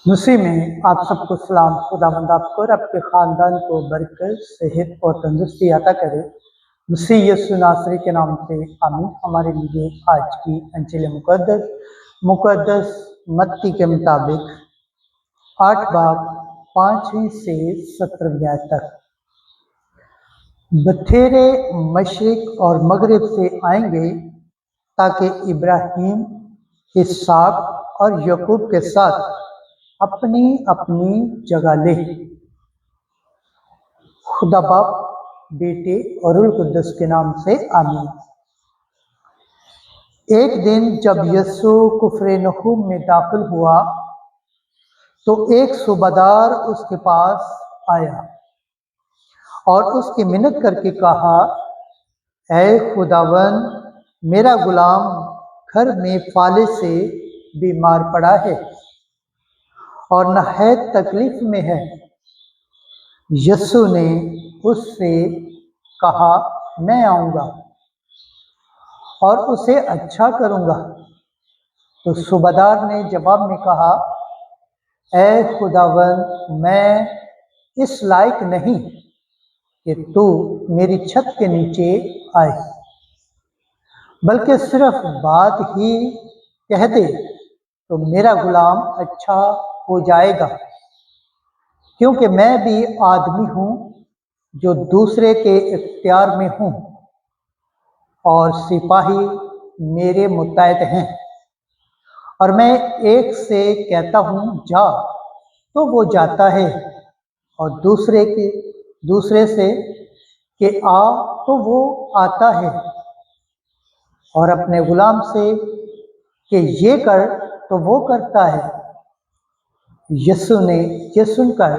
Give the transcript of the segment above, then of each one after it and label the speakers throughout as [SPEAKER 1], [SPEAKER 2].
[SPEAKER 1] मसीह में आप सबको सलाम। खुदावंद आपको और आपके ख़ानदान को बरकत, सेहत और तंदुरुस्ती अता करे। मसीह यीशु नासरी के नाम से आमीन। हमारे लिए आज की अंजिल मुक़द्दस मत्ती के मुताबिक 8 बाब 5वीं से 17वीं आयत तक। बथेरे मशरिक और मगरिब से आएंगे ताकि इब्राहिम, इसहाक और याकूब के साथ अपनी अपनी जगह ले। खुदा बाप, बेटे और रूह कुद्दुस के नाम से आमीन। एक दिन जब यीशु कुफरनहूम में दाखिल हुआ तो एक सूबादार उसके पास आया और उसकी मिन्नत करके कहा, ऐ खुदावन, मेरा गुलाम घर में फाले से बीमार पड़ा है और नहायत तकलीफ में है। यीशु ने उससे कहा, मैं आऊँगा और उसे अच्छा करूँगा। तो सूबादार ने जवाब में कहा, ऐ खुदावन, मैं इस लायक नहीं कि तू मेरी छत के नीचे आए, बल्कि सिर्फ बात ही कह दे तो मेरा गुलाम अच्छा हो जाएगा, क्योंकि मैं भी आदमी हूँ जो दूसरे के इख्तियार में हूँ और सिपाही मेरे मुत्तहद हैं, और मैं एक से कहता हूँ जा तो वो जाता है और दूसरे से कि आ तो वो आता है, और अपने गुलाम से कि ये कर तो वो करता है। यीशु ने ये सुनकर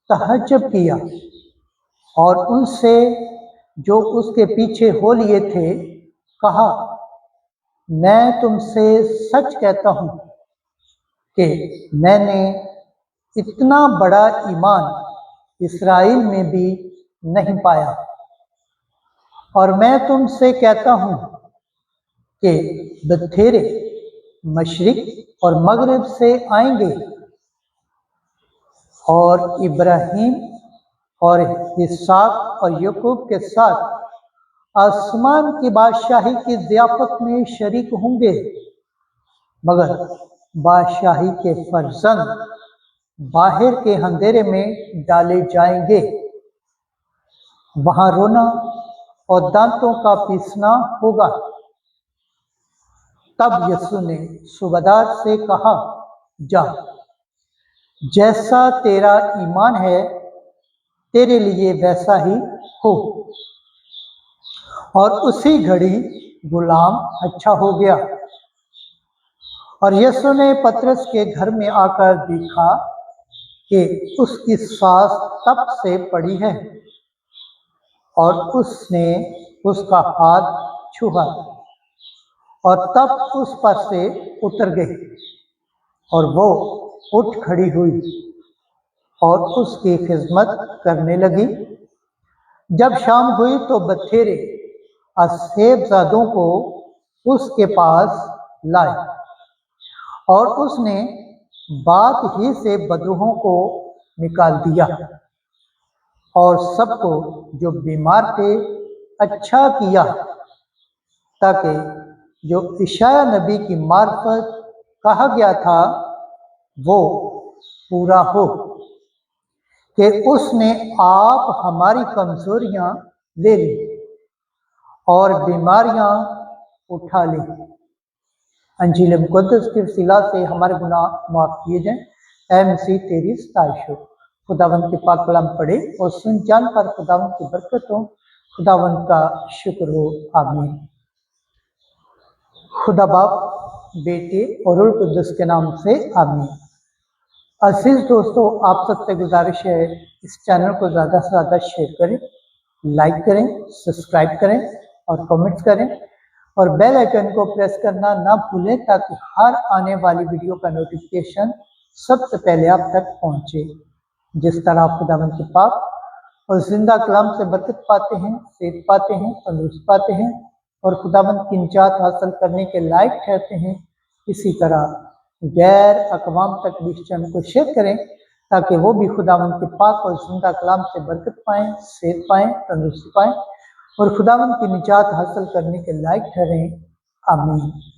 [SPEAKER 1] तहज्जुब किया और उनसे जो उसके पीछे हो लिए थे कहा, मैं तुमसे सच कहता हूँ कि मैंने इतना बड़ा ईमान इस्राएल में भी नहीं पाया। और मैं तुमसे कहता हूँ कि बथेरे मशरिक और मगरिब से आएंगे और इब्राहिम और इसहाक और याकूब के साथ आसमान की बादशाही की ज़ियाफ़त में शरीक होंगे, मगर बादशाही के फर्जंद बाहर के अंधेरे में डाले जाएंगे। वहाँ रोना और दांतों का पीसना होगा। तब यीशु ने सूबादार से कहा, जा, जैसा तेरा ईमान है तेरे लिए वैसा ही हो। और उसी घड़ी गुलाम अच्छा हो गया। और यीशु ने पतरस के घर में आकर देखा कि उसकी सांस तब से पड़ी है, और उसने उसका हाथ छुआ और तब उस पर से उतर गई, और वो उठ खड़ी हुई और उसकी खिदमत करने लगी। जब शाम हुई तो बथेरे असेबजादों को उसके पास लाए, और उसने बात ही से बदरूहों को निकाल दिया और सबको जो बीमार थे अच्छा किया, ताकि जो इशाया नबी की मार्फत कहा गया था वो पूरा हो कि उसने आप हमारी कमजोरियां ले ली और बीमारियां उठा ली। अंजील मुक़द्दस के वसीला से हमारे गुनाह माफ़ किए जाएं। ऐ मसीह तेरी सताइश हो। खुदावंद के पाक कलाम पढ़े और सुन जान पर खुदावंद की बरकत हो। खुदावंद का शुक्र हो। आमीन। खुदा बाप, बेटे और रूह कुद्दुस के नाम से आमीन। अजीज दोस्तों, आप सबसे गुजारिश है इस चैनल को ज़्यादा से ज़्यादा शेयर करें, लाइक करें, सब्सक्राइब करें और कमेंट्स करें, और बेल आइकन को प्रेस करना ना भूलें ताकि हर आने वाली वीडियो का नोटिफिकेशन सबसे पहले आप तक पहुंचे। जिस तरह आप खुदावंद के पाक और जिंदा कलाम से बरकत पाते हैं, सेहत पाते हैं, तंदुरुस्त पाते हैं और खुदावंद की निजात हासिल करने के लायक ठहरते हैं, इसी तरह गैर अकवाम तक भी इस चैनल को शेयर करें ताकि वो भी खुदावंद के पाक और जिंदा कलाम से बरकत पाएँ, सेहत पाएँ, तंदुरुस्ती पाएँ और खुदावंद की निजात हासिल करने के लायक ठहरें। आमीन।